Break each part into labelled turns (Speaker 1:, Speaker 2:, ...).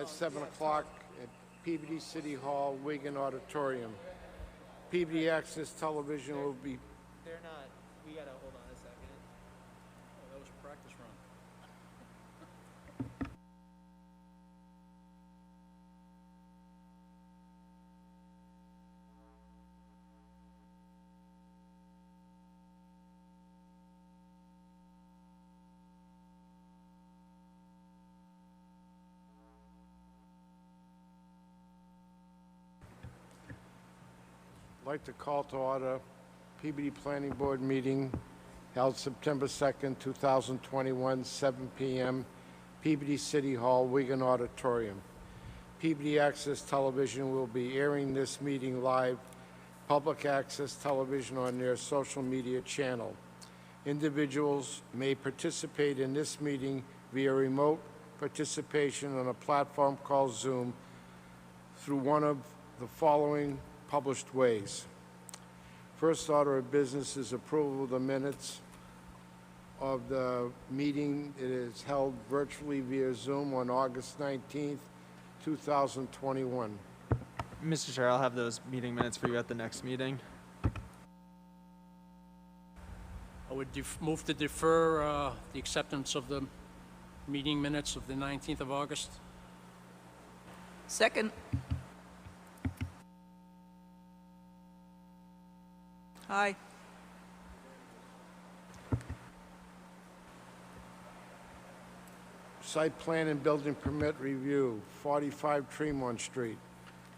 Speaker 1: at 7 o'clock at PBD City Hall, Wigan Auditorium. PBD Access Television will be...
Speaker 2: They're not, we gotta, hold on a second.
Speaker 3: Oh, that was a practice run.
Speaker 1: I'd like to call to order PBD Planning Board meeting held September 2nd, 2021, 7 p.m., PBD City Hall, Wigan Auditorium. PBD Access Television will be airing this meeting live, public access television on their social media channel. Individuals may participate in this meeting via remote participation on a platform called Zoom through one of the following published ways. First order of business is approval of the minutes of the meeting. It is held virtually via Zoom on August 19th, 2021.
Speaker 2: Mr. Chair, I'll have those meeting minutes for you at the next meeting.
Speaker 3: I would move to defer the acceptance of the meeting minutes of the 19th of August.
Speaker 4: Second. Aye.
Speaker 1: Site plan and building permit review, 45 Tremont Street.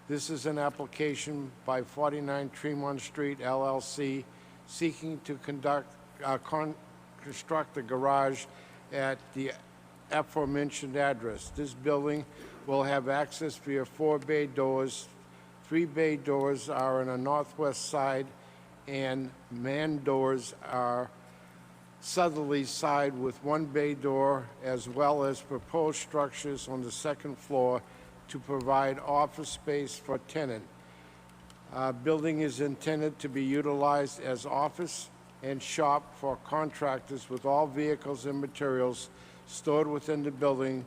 Speaker 1: This is an application by 49 Tremont Street LLC seeking to construct a garage at the aforementioned address. This building will have access via 4 bay doors. 3 bay doors are on the northwest side, and man doors are southerly side with 1 bay door, as well as proposed structures on the 2nd floor to provide office space for tenant. Building is intended to be utilized as office and shop for contractors, with all vehicles and materials stored within the building.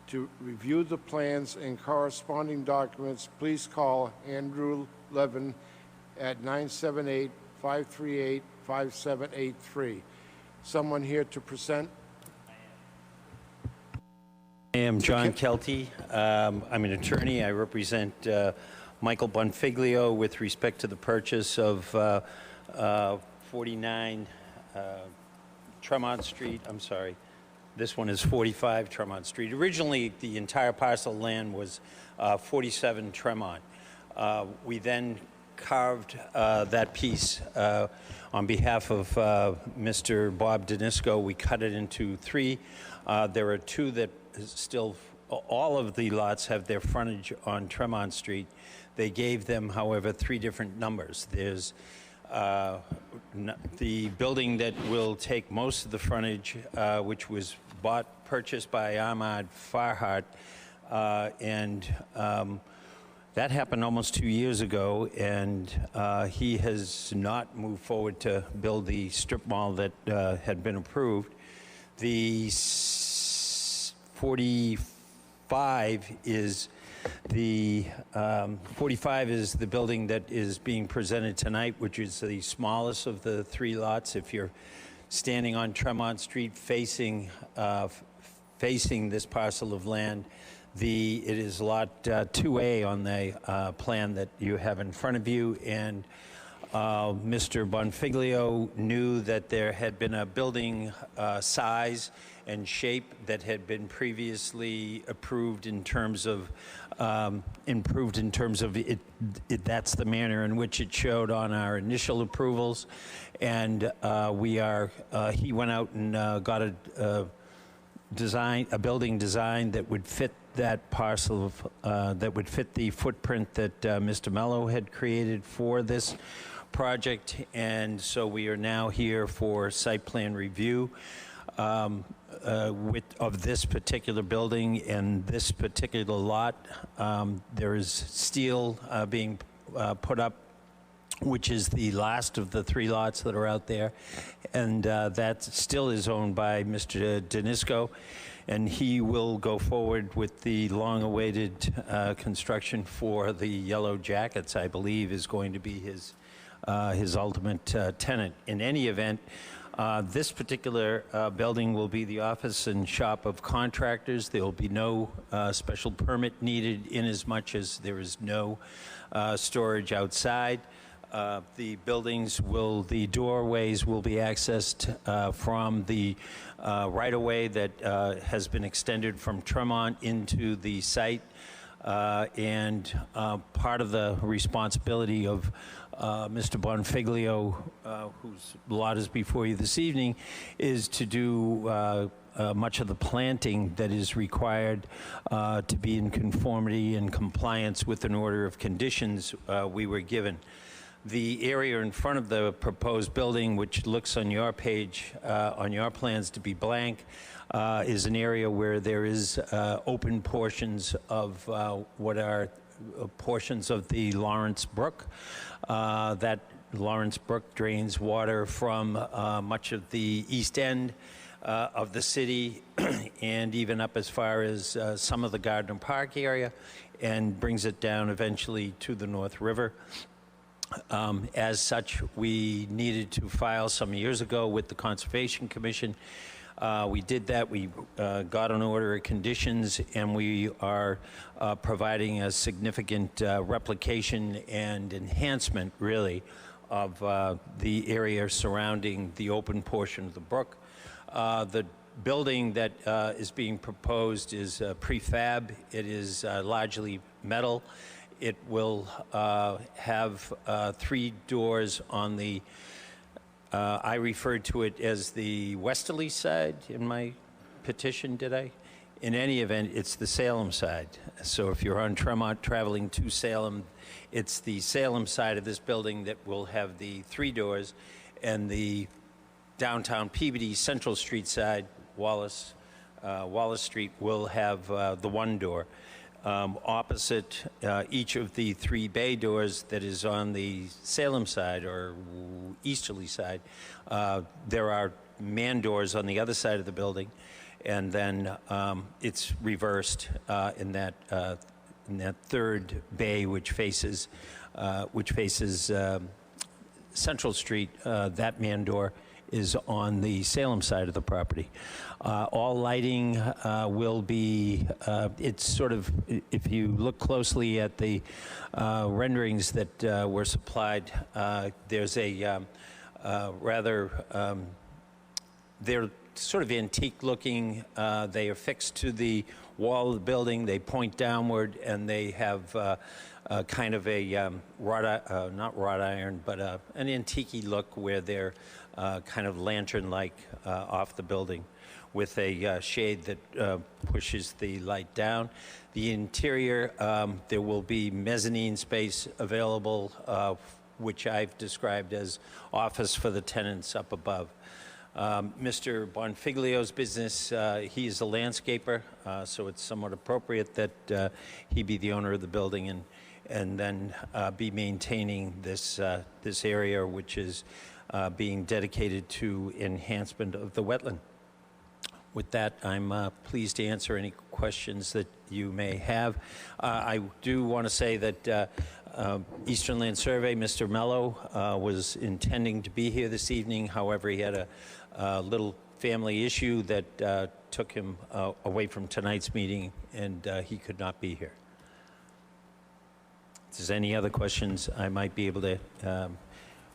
Speaker 1: To review the plans and corresponding documents, please call Andrew Levin at 978-538-5783. Someone here to present?
Speaker 5: I am John Kelty. I'm an attorney. I represent Michael Bonfiglio with respect to the purchase of 49 Tremont Street. I'm sorry. This one is 45 Tremont Street. Originally, the entire parcel of land was 47 Tremont. We then carved that piece on behalf of Mr. Bob Danisco. We cut it into 3. There are 2 that still, all of the lots have their frontage on Tremont Street. They gave them, however, 3 different numbers. There's the building that will take most of the frontage, which was purchased by Ahmad Farhat, and that happened almost 2 years ago, and he has not moved forward to build the strip mall that had been approved. The 45 is the building that is being presented tonight, which is the smallest of the 3 lots. If you're standing on Tremont Street facing this parcel of land, it is lot 2A on the plan that you have in front of you, and Mr. Bonfiglio knew that there had been a building size and shape that had been previously approved in terms of it. That's the manner in which it showed on our initial approvals, and he went out and got a building design that would fit that parcel that would fit the footprint that Mr. Mello had created for this project, and so we are now here for site plan review of this particular building and this particular lot. There is steel being put up, which is the last of the 3 lots that are out there, and that still is owned by Mr. Danisco. and he will go forward with the long-awaited construction for the Yellow Jackets, I believe, is going to be his ultimate tenant. In any event, this particular building will be the office and shop of contractors. There will be no special permit needed, inasmuch as there is no storage outside. The doorways will be accessed from the right-of-way that has been extended from Tremont into the site. And part of the responsibility of Mr. Bonfiglio, whose lot is before you this evening, is to do much of the planting that is required to be in conformity and compliance with an order of conditions we were given. The area in front of the proposed building, which looks on your page, on your plans to be blank, is an area where there is open portions of what are portions of the Lawrence Brook. That Lawrence Brook drains water from much of the east end of the city and even up as far as some of the Gardner Park area, and brings it down eventually to the North River. As such, we needed to file some years ago with the Conservation Commission. We did that. We got an order of conditions, and we are providing a significant replication and enhancement, really, of the area surrounding the open portion of the brook. The building that is being proposed is prefab. It is largely metal. It will have 3 doors on the, I referred to it as the westerly side in my petition, did I? In any event, it's the Salem side. So if you're on Tremont traveling to Salem, it's the Salem side of this building that will have the 3 doors, and the downtown Peabody Central Street side, Wallace Street, will have the 1 door. Opposite each of the 3 bay doors that is on the Salem side or easterly side, there are man doors on the other side of the building, and then it's reversed in that 3rd bay, which faces Central Street. That man door is on the Salem side of the property. All lighting will be, it's sort of, if you look closely at the renderings that were supplied, there's a rather, they're sort of antique looking. They are fixed to the wall of the building. They point downward, and they have kind of a not wrought iron, but an antique look where they're kind of lantern-like off the building, with a shade that pushes the light down. The interior, there will be mezzanine space available, which I've described as office for the tenants up above. Mr. Bonfiglio's business, he is a landscaper, so it's somewhat appropriate that he be the owner of the building and then be maintaining this area, which is being dedicated to enhancement of the wetland. With that, I'm pleased to answer any questions that you may have. I do want to say that Eastern Land Survey, Mr. Mello, was intending to be here this evening. However, he had a little family issue that took him away from tonight's meeting, and he could not be here. If there's any other questions I might be able to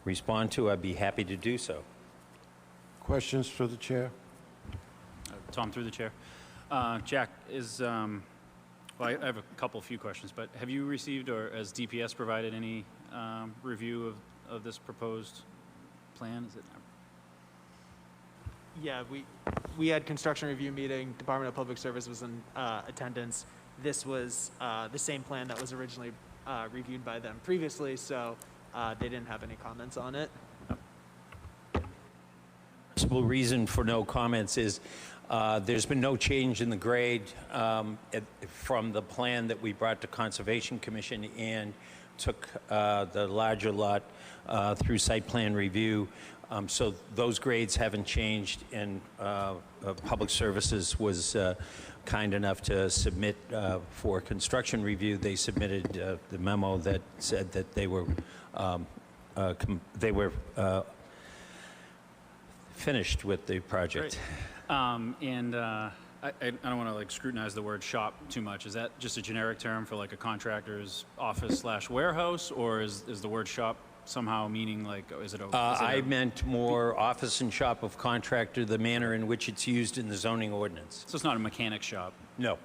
Speaker 5: respond to, I'd be happy to do so.
Speaker 1: Questions for the chair?
Speaker 4: Tom, through the chair. Jack, well, I have a few questions, but have you received, or has DPS provided any review of this proposed plan? Is it?
Speaker 2: Yeah, we had construction review meeting. Department of Public Service was in attendance. This was the same plan that was originally reviewed by them previously, so they didn't have any comments on it.
Speaker 5: Principal reason for no comments is there's been no change in the grade from the plan that we brought to Conservation Commission and took the larger lot through site plan review. So those grades haven't changed, and Public Services was kind enough to submit for construction review. They submitted the memo that said that they were finished with the project.
Speaker 4: I don't want to like scrutinize the word shop too much. Is that just a generic term for like a contractor's office / warehouse, or is the word shop somehow meaning like, is it a?
Speaker 5: I meant more office and shop of contractor, the manner in which it's used in the zoning ordinance.
Speaker 4: So it's not a mechanic shop?
Speaker 5: No.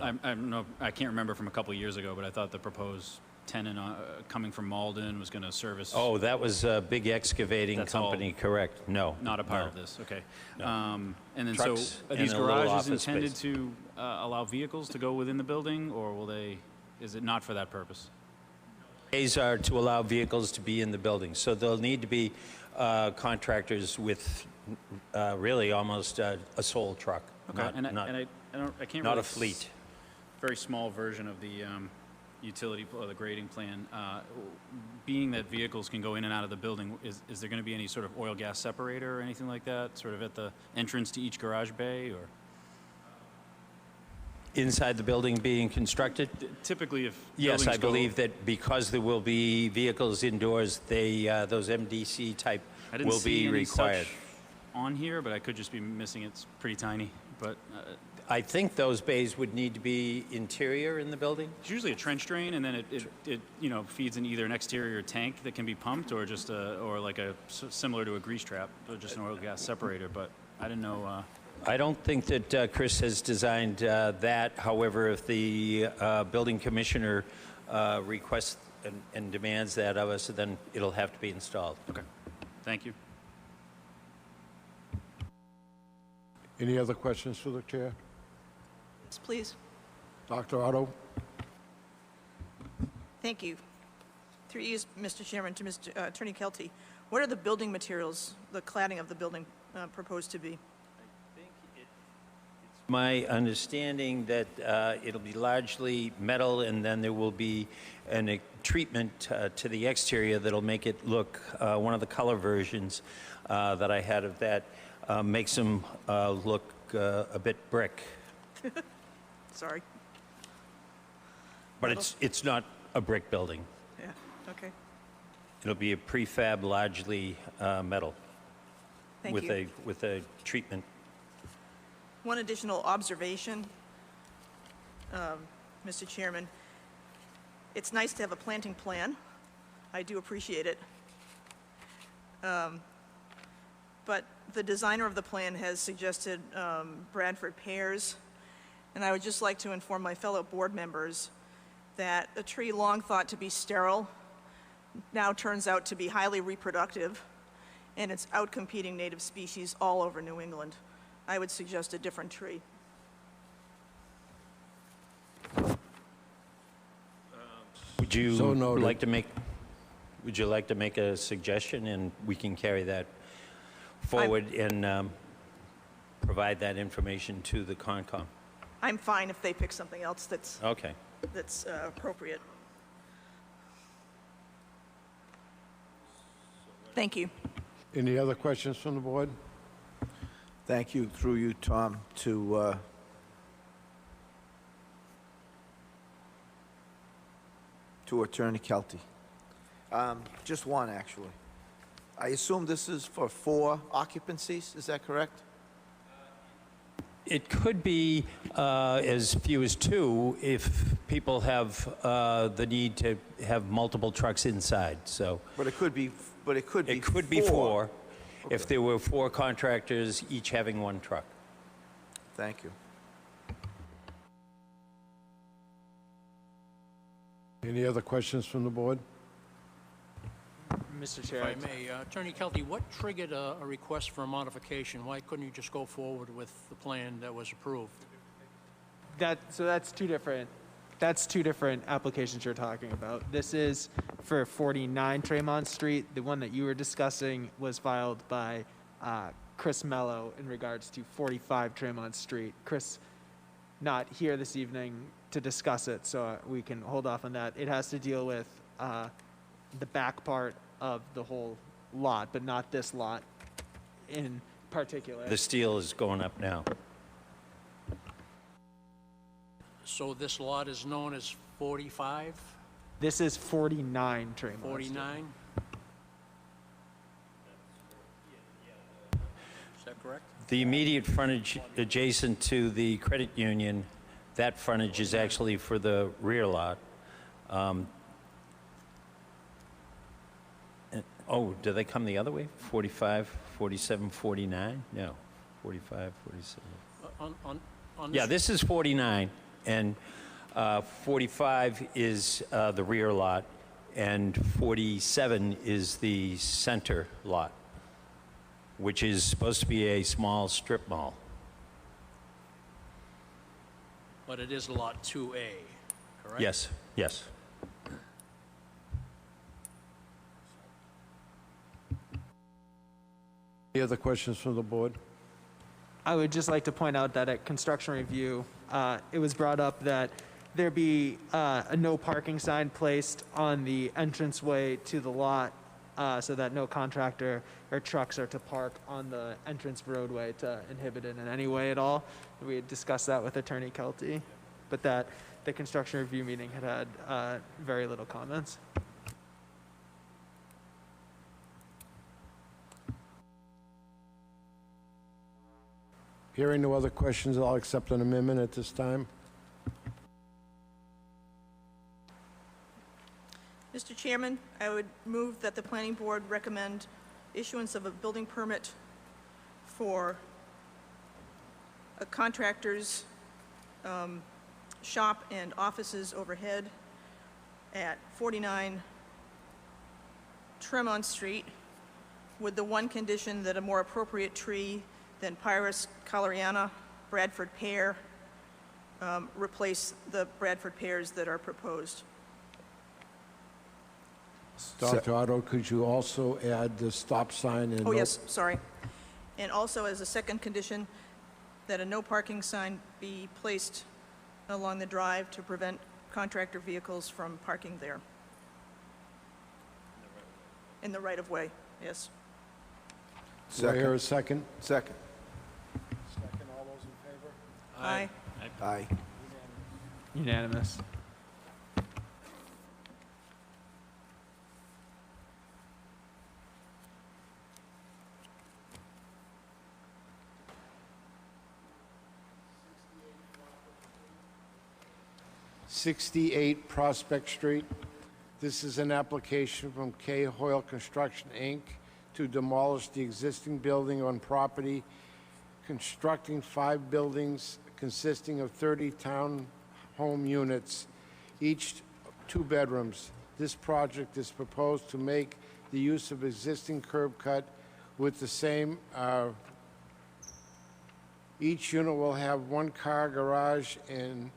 Speaker 4: I can't remember from a couple of years ago, but I thought the proposed tenant coming from Malden was going to service.
Speaker 5: Oh, that was a big excavating
Speaker 4: That's
Speaker 5: company, correct? No.
Speaker 4: Not a part
Speaker 5: no.
Speaker 4: of this, okay.
Speaker 5: No.
Speaker 4: And then
Speaker 5: Trucks
Speaker 4: so are
Speaker 5: and
Speaker 4: these
Speaker 5: a little
Speaker 4: garages
Speaker 5: office
Speaker 4: intended
Speaker 5: space.
Speaker 4: to allow vehicles to go within the building, or is it not for that purpose?
Speaker 5: These are to allow vehicles to be in the building. So there'll need to be contractors with really almost a sole truck.
Speaker 4: Okay, I can't
Speaker 5: not
Speaker 4: really
Speaker 5: a fleet.
Speaker 4: Very small version of the utility or the grading plan. Being that vehicles can go in and out of the building, is there going to be any sort of oil gas separator or anything like that, sort of at the entrance to each garage bay, or?
Speaker 5: Inside the building being constructed?
Speaker 4: Typically, if
Speaker 5: Yes, I
Speaker 4: buildings go-
Speaker 5: believe that because there will be vehicles indoors, those MDC type
Speaker 4: I didn't
Speaker 5: will
Speaker 4: see
Speaker 5: be
Speaker 4: any
Speaker 5: required.
Speaker 4: such on here, but I could just be missing it. It's pretty tiny, but
Speaker 5: I think those bays would need to be interior in the building.
Speaker 4: it's usually a trench drain, and then it feeds in either an exterior tank that can be pumped, or just similar to a grease trap, or just an oil gas separator. But I didn't know.
Speaker 5: I don't think that Chris has designed that. However, if the building commissioner requests and demands that of us, then it'll have to be installed.
Speaker 4: Okay, thank you.
Speaker 1: Any other questions for the chair?
Speaker 6: Yes, please.
Speaker 1: Dr. Otto?
Speaker 6: Thank you. Through you, Mr. Chairman, to Mr. Attorney Kelty, what are the building materials, the cladding of the building proposed to be?
Speaker 5: My understanding that it'll be largely metal, and then there will be a treatment to the exterior that'll make it look, one of the color versions that I had of that makes them look a bit brick.
Speaker 6: Sorry.
Speaker 5: But it's not a brick building.
Speaker 6: Yeah, okay.
Speaker 5: It'll be a prefab, largely metal.
Speaker 6: Thank
Speaker 5: with
Speaker 6: you.
Speaker 5: with a treatment.
Speaker 6: One additional observation, Mr. Chairman. It's nice to have a planting plan. I do appreciate it. But the designer of the plan has suggested Bradford pears, and I would just like to inform my fellow board members that a tree long thought to be sterile now turns out to be highly reproductive, and it's outcompeting native species all over New England. I would suggest a different tree.
Speaker 5: Would you
Speaker 1: So noted.
Speaker 5: Would you like to make a suggestion, and we can carry that forward and provide that information to the Concom?
Speaker 6: I'm fine if they pick something else that's
Speaker 5: Okay.
Speaker 6: appropriate. Thank you.
Speaker 1: Any other questions from the board?
Speaker 7: Thank you, through you, Tom, to Attorney Kelty. Just one, actually. I assume this is for 4 occupancies, is that correct?
Speaker 5: It could be as few as 2 if people have the need to have multiple trucks inside. So
Speaker 7: But it could be,
Speaker 5: it could be 4 if there were 4 contractors, each having 1 truck.
Speaker 7: Thank you.
Speaker 1: Any other questions from the board?
Speaker 2: Mr.
Speaker 3: If
Speaker 2: Chair,
Speaker 3: I may, Attorney Kelty, what triggered a request for a modification? Why couldn't you just go forward with the plan that was approved?
Speaker 2: that's two different applications you're talking about. This is for 49 Tremont Street. The one that you were discussing was filed by Chris Mello in regards to 45 Tremont Street. Chris, not here this evening to discuss it, so we can hold off on that. It has to deal with the back part of the whole lot, but not this lot in particular.
Speaker 5: The steel is going up now.
Speaker 3: So this lot is known as 45,
Speaker 2: This is 49 Tremont Street.
Speaker 3: 49? Is that correct?
Speaker 5: The immediate frontage adjacent to the credit union, that frontage is actually for the rear lot. Oh, do they come the other way? 45, 47, 49? No, 45, 47.
Speaker 3: On
Speaker 5: Yeah, this is 49, and 45 is the rear lot, and 47 is the center lot, which is supposed to be a small strip mall.
Speaker 3: But it is Lot 2A, correct?
Speaker 5: Yes, yes.
Speaker 1: Any other questions from the board?
Speaker 2: I would just like to point out that at construction review, it was brought up that there be a no parking sign placed on the entranceway to the lot so that no contractor or trucks are to park on the entrance roadway to inhibit it in any way at all. We had discussed that with Attorney Kelty, but that the construction review meeting had very little comments.
Speaker 1: Hearing no other questions, I'll accept an amendment at this time.
Speaker 6: Mr. Chairman, I would move that the planning board recommend issuance of a building permit for a contractor's shop and offices overhead at 49 Tremont Street, with the one condition that a more appropriate tree than Pyrus coloriana, Bradford pear, replace the Bradford pears that are proposed.
Speaker 1: Dr. Otto, could you also add the stop sign and...
Speaker 6: Oh, yes, sorry. And also, as a second condition, that a no parking sign be placed along the drive to prevent contractor vehicles from parking there. In the right-of-way, yes.
Speaker 1: Do I hear a second?
Speaker 7: Second.
Speaker 1: Second, all those in favor?
Speaker 6: Aye.
Speaker 7: Aye.
Speaker 2: Unanimous.
Speaker 1: '68 Prospect Street. This is an application from K. Hoyle Construction, Inc. to demolish the existing building on property, constructing 5 buildings consisting of 30 townhome units, each 2 bedrooms. This project is proposed to make the use of existing curb cut with the same, each unit will have 1-car garage and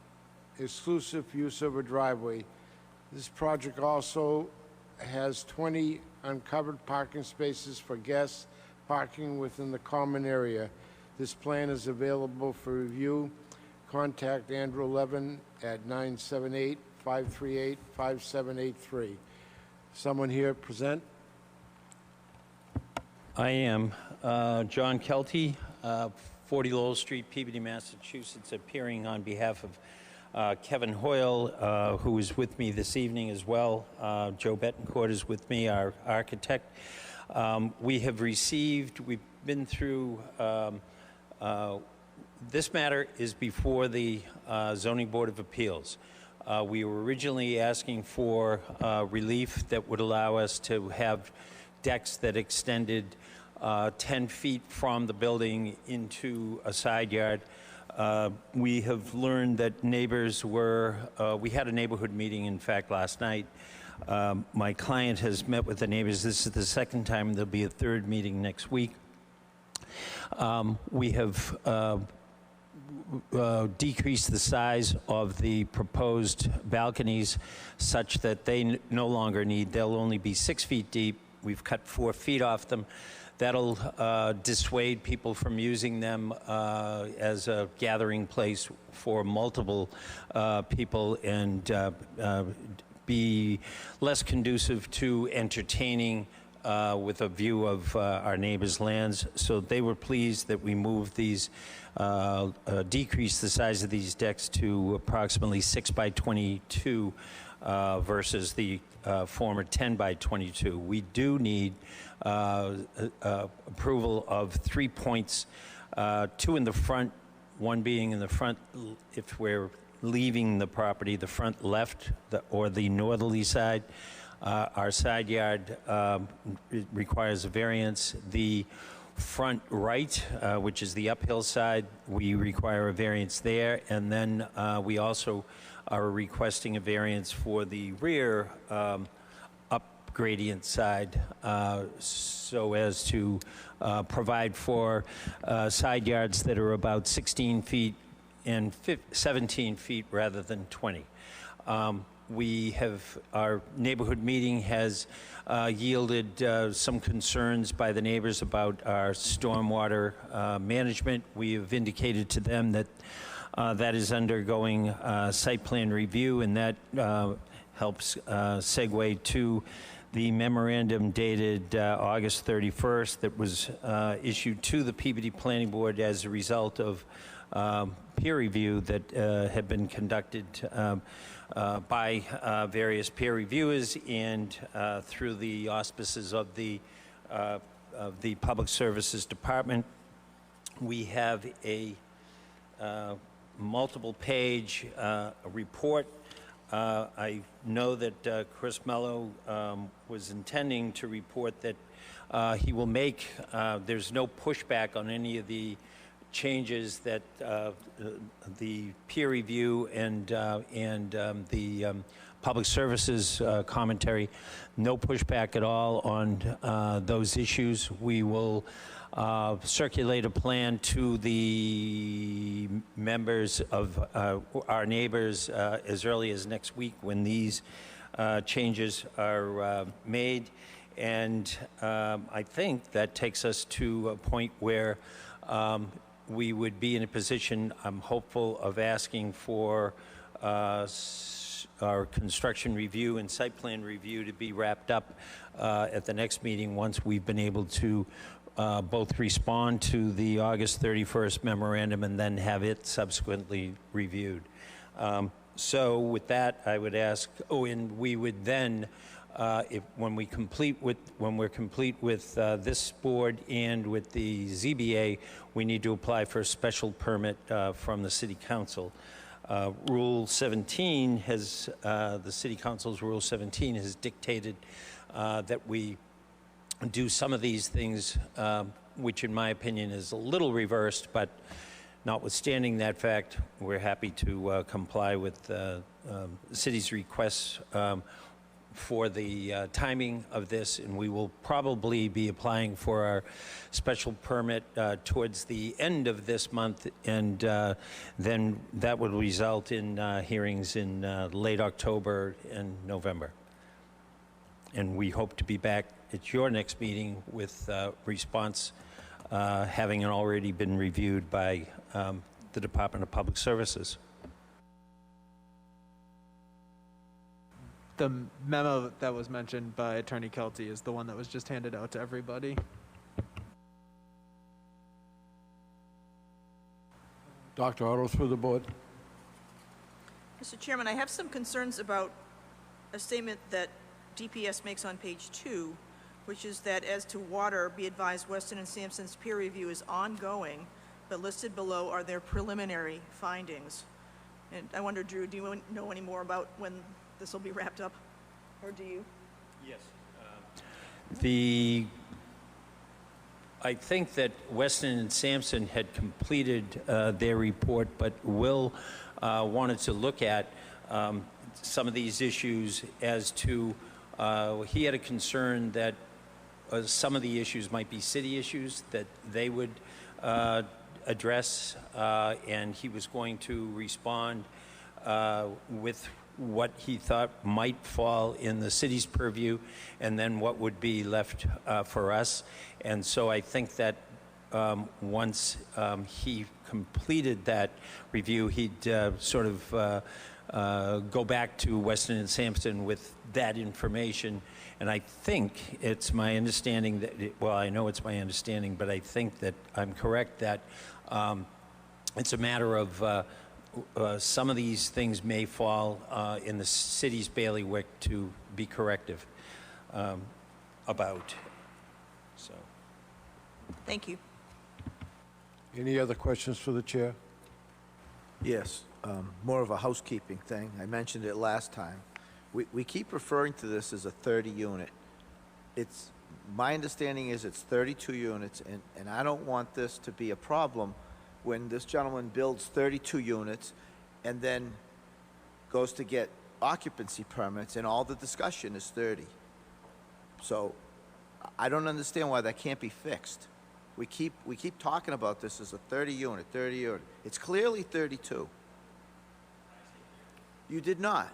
Speaker 1: exclusive use of a driveway. This project also has 20 uncovered parking spaces for guests parking within the common area. This plan is available for review. Contact Andrew Levin at 978-538-5783. Someone here present?
Speaker 5: I am John Kelty, 40 Lowell Street, Peabody, Massachusetts, appearing on behalf of Kevin Hoyle, who is with me this evening as well. Joe Betancourt is with me, our architect. We've been through, this matter is before the Zoning Board of Appeals. We were originally asking for relief that would allow us to have decks that extended 10 feet from the building into a side yard. We have learned that neighbors were, we had a neighborhood meeting, in fact, last night. My client has met with the neighbors. This is the second time. There'll be a third meeting next week. We have decreased the size of the proposed balconies such that they no longer they'll only be 6 feet deep. We've cut 4 feet off them. That'll dissuade people from using them as a gathering place for multiple people and be less conducive to entertaining with a view of our neighbors' lands. So they were pleased that we moved these, decreased the size of these decks to approximately 6 by 22 versus the former 10 by 22. We do need approval of 3 points, 2 in the front, one being in the front if we're leaving the property, the front left or the northerly side. Our side yard requires a variance. The front right, which is the uphill side, we require a variance there. And then we also are requesting a variance for the rear up gradient side so as to provide for side yards that are about 16 feet and 17 feet rather than 20. Our neighborhood meeting has yielded some concerns by the neighbors about our stormwater management. We have indicated to them that that is undergoing site plan review, and that helps segue to the memorandum dated August 31st that was issued to the Peabody Planning Board as a result of peer review that had been conducted by various peer reviewers and through the auspices of the Public Services Department. We have a multiple-page report. I know that Chris Mello was intending to report that he will make, there's no pushback on any of the changes that the peer review and the Public Services commentary, no pushback at all on those issues. We will circulate a plan to the members of our neighbors as early as next week when these changes are made. And I think that takes us to a point where we would be in a position, I'm hopeful, of asking for our construction review and site plan review to be wrapped up at the next meeting once we've been able to both respond to the August 31st memorandum and then have it subsequently reviewed. So with that, I would ask, and we would then, when we're complete with this board and with the ZBA, we need to apply for a special permit from the City Council. Rule 17 has, the City Council's Rule 17 has dictated that we do some of these things, which in my opinion is a little reversed, but notwithstanding that fact, we're happy to comply with the city's requests for the timing of this, and we will probably be applying for our special permit towards the end of this month, and then that would result in hearings in late October and November. And we hope to be back at your next meeting with response having already been reviewed by the Department of Public Services.
Speaker 2: The memo that was mentioned by Attorney Kelty is the one that was just handed out to everybody.
Speaker 1: Dr. Otto, through the board.
Speaker 6: Mr. Chairman, I have some concerns about a statement that DPS makes on page 2, which is that as to water, be advised Weston and Sampson's peer review is ongoing, but listed below are their preliminary findings. And I wonder, Drew, do you know any more about when this will be wrapped up, or do you?
Speaker 5: Yes. I think that Weston and Sampson had completed their report, but Will wanted to look at some of these issues as to, he had a concern that some of the issues might be city issues that they would address, and he was going to respond with what he thought might fall in the city's purview, and then what would be left for us. And so I think that once he completed that review, he'd sort of go back to Weston and Sampson with that information. And I think it's my understanding that, well, I know it's my understanding, but I think that I'm correct that it's a matter of some of these things may fall in the city's bailiwick to be corrective about. So,
Speaker 6: Thank you.
Speaker 1: Any other questions for the chair?
Speaker 7: Yes, more of a housekeeping thing. I mentioned it last time. We keep referring to this as a 30 unit. It's, my understanding is it's 32 units, and I don't want this to be a problem when this gentleman builds 32 units and then goes to get occupancy permits and all the discussion is 30. So I don't understand why that can't be fixed. We keep talking about this as a 30 unit. It's clearly 32. You did not.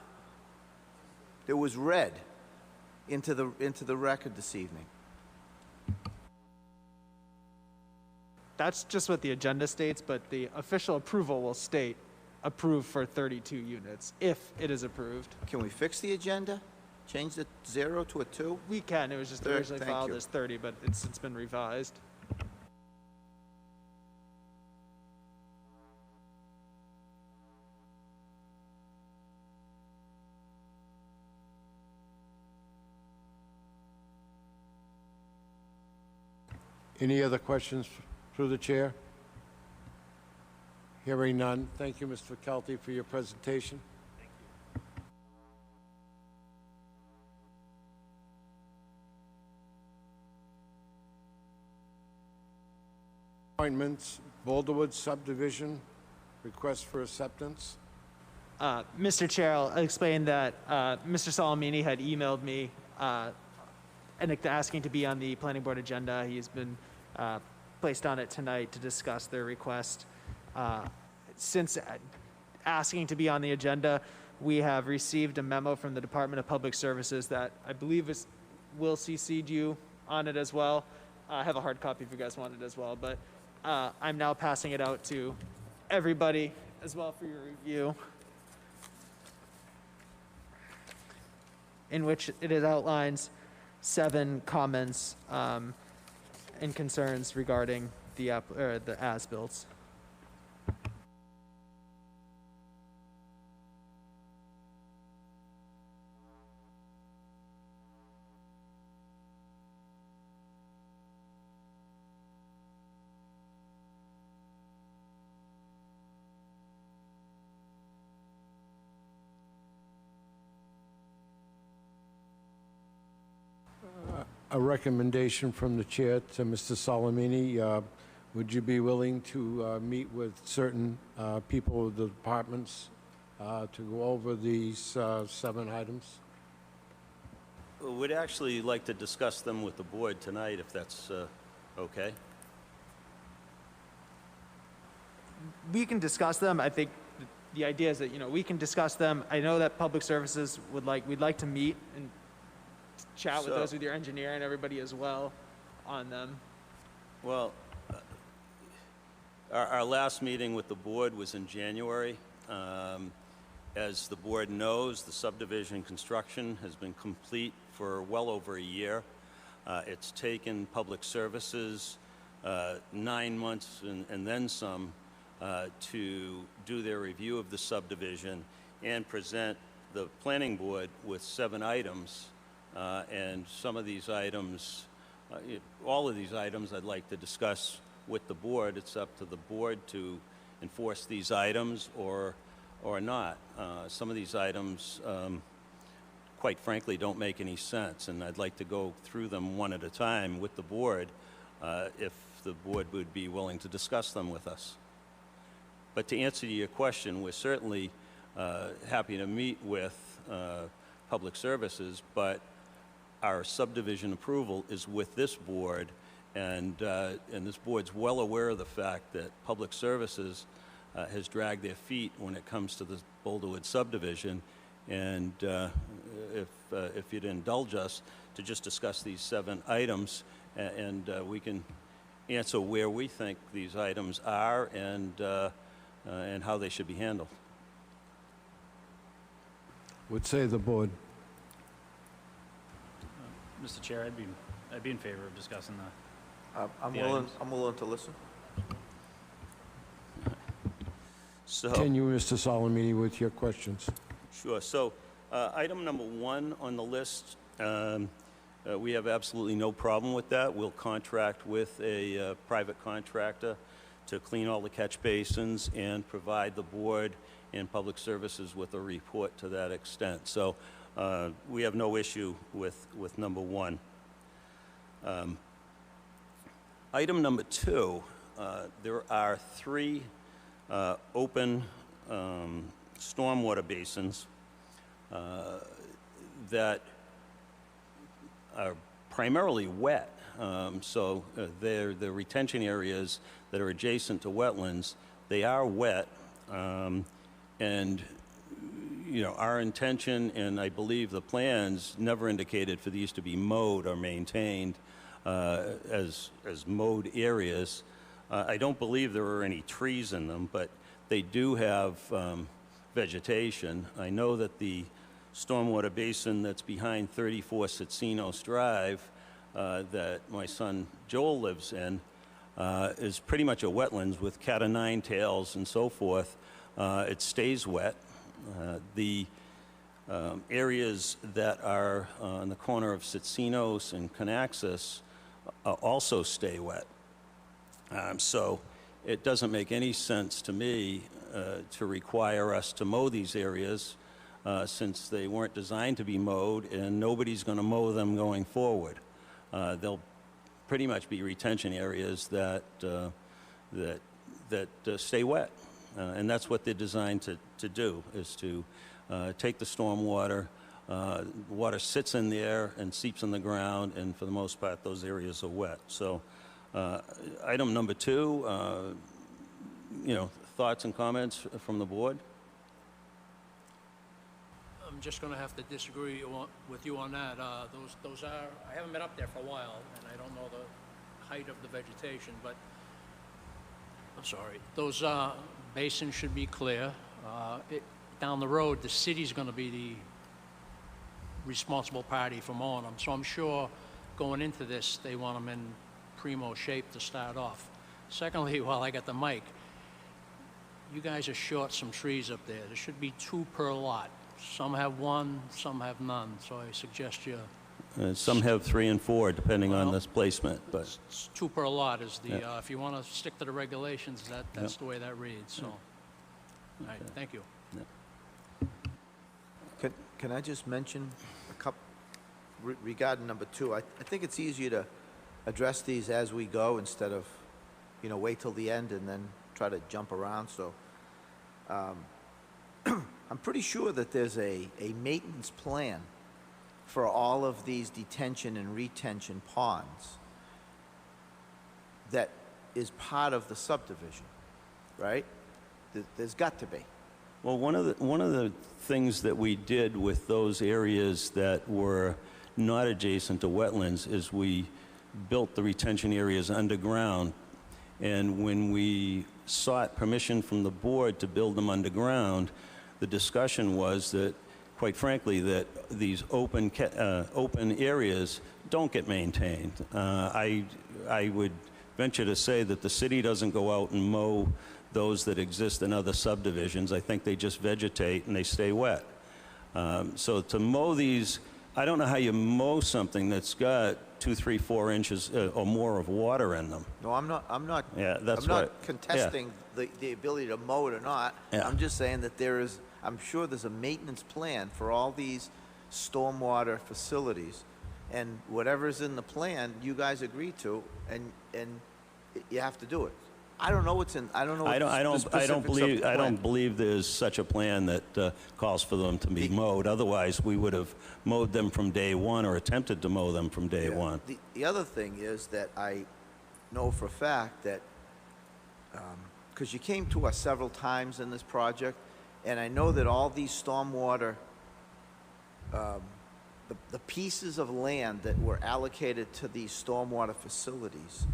Speaker 7: It was read into the record this evening.
Speaker 2: That's just what the agenda states, but the official approval will state approved for 32 units, if it is approved.
Speaker 7: Can we fix the agenda? Change the 0 to a 2?
Speaker 2: We can, it was just
Speaker 7: Third,
Speaker 2: originally
Speaker 7: thank
Speaker 2: filed
Speaker 7: you.
Speaker 2: as 30, but it's been revised.
Speaker 1: Any other questions through the chair? Hearing none. Thank you, Mr. Kelty, for your presentation. Appointments, Boulderwood Subdivision, request for acceptance.
Speaker 2: Mr. Chair, I'll explain that Mr. Salamini had emailed me and asking to be on the planning board agenda. He's been placed on it tonight to discuss their request. Since asking to be on the agenda, we have received a memo from the Department of Public Services that I believe will CC'd you on it as well. I have a hard copy if you guys want it as well, but I'm now passing it out to everybody as well for your review, in which it outlines 7 comments and concerns regarding the as-built.
Speaker 1: A recommendation from the chair to Mr. Salamini. Would you be willing to meet with certain people of the departments to go over these 7 items?
Speaker 8: We'd actually like to discuss them with the board tonight, if that's okay.
Speaker 2: We can discuss them. I think the idea is that, we can discuss them. I know that Public Services we'd like to meet and chat with those with your engineer and everybody as well on them.
Speaker 8: Well, our last meeting with the board was in January. As the board knows, the subdivision construction has been complete for well over a year. It's taken Public Services 9 months and then some to do their review of the subdivision and present the planning board with 7 items. And some of these items, all of these items I'd like to discuss with the board. It's up to the board to enforce these items or not. Some of these items, quite frankly, don't make any sense, and I'd like to go through them one at a time with the board if the board would be willing to discuss them with us. But to answer your question, we're certainly happy to meet with Public Services, but our subdivision approval is with this board, and this board's well aware of the fact that Public Services has dragged their feet when it comes to the Boulderwood subdivision, and if you'd indulge us to just discuss these 7 items, and we can answer where we think these items are and how they should be handled.
Speaker 1: Would say the board.
Speaker 4: Mr. Chair, I'd be in favor of discussing
Speaker 7: I'm
Speaker 4: The
Speaker 7: willing,
Speaker 4: items.
Speaker 7: I'm willing to listen.
Speaker 8: So,
Speaker 1: Continue, Mr. Solomini, with your questions.
Speaker 8: sure. So, item number 1 on the list, we have absolutely no problem with that. We'll contract with a private contractor to clean all the catch basins and provide the board and public services with a report to that extent. So we have no issue with number 1. Item number 2, there are 3 open stormwater basins that are primarily wet. So they're the retention areas that are adjacent to wetlands. They are wet, and you know, our intention, and I believe the plans never indicated for these to be mowed or maintained as mowed areas. I don't believe there are any trees in them, but they do have vegetation. I know that the stormwater basin that's behind 34 Cincinos Drive that my son Joel lives in is pretty much a wetlands with cat o' nine tails and so forth. It stays wet. The areas that are on the corner of Cincinos and Kanax also stay wet. So it doesn't make any sense to me to require us to mow these areas since they weren't designed to be mowed, and nobody's going to mow them going forward. They'll pretty much be retention areas that stay wet, and that's what they're designed to do, is to take the storm water. Water sits in there and seeps in the ground, and for the most part, those areas are wet. So, item number 2, you know, thoughts and comments from the board?
Speaker 3: I'm just going to have to disagree with you on that. Those are, I haven't been up there for a while, and I don't know the height of the vegetation, but, I'm sorry, those basins should be clear. Down the road, the city's going to be the responsible party for mowing them, so I'm sure going into this, they want them in primo shape to start off. Secondly, while I got the mic, you guys are short some trees up there. There should be 2 per lot. Some have 1, some have none, so I suggest you...
Speaker 8: Some have 3 and 4, depending on
Speaker 3: Well,
Speaker 8: this placement, but...
Speaker 3: It's 2 per lot is the,
Speaker 8: Yeah.
Speaker 3: if you want to stick to the regulations, that's the way that reads, so. All right, thank you.
Speaker 7: Can I just mention a couple, regarding number 2, I think it's easier to address these as we go instead of, you know, wait till the end and then try to jump around, so. I'm pretty sure that there's a maintenance plan for all of these detention and retention ponds that is part of the subdivision, right? There's got to be.
Speaker 8: Well, one of the things that we did with those areas that were not adjacent to wetlands is we built the retention areas underground. And when we sought permission from the board to build them underground, the discussion was that, quite frankly, that these open areas don't get maintained. I would venture to say that the city doesn't go out and mow those that exist in other subdivisions. I think they just vegetate and they stay wet. So to mow these, I don't know how you mow something that's got 2, 3, 4 inches or more of water in them.
Speaker 7: No, I'm not.
Speaker 8: Yeah, that's
Speaker 7: I'm not
Speaker 8: what-
Speaker 7: contesting the ability to mow it or not.
Speaker 8: Yeah.
Speaker 7: I'm just saying that I'm sure there's a maintenance plan for all these stormwater facilities, and whatever's in the plan, you guys agree to, and you have to do it. I don't know what's in. I don't know. What
Speaker 8: I
Speaker 7: the specifics of the
Speaker 8: I don't
Speaker 7: plan.
Speaker 8: believe there's such a plan that calls for them to be mowed. Otherwise, we would have mowed them from day one or attempted to mow them from day
Speaker 7: Yeah.
Speaker 8: one.
Speaker 7: The other thing is that I know for a fact that, because you came to us several times in this project, and I know that all these stormwater, the pieces of land that were allocated to these stormwater facilities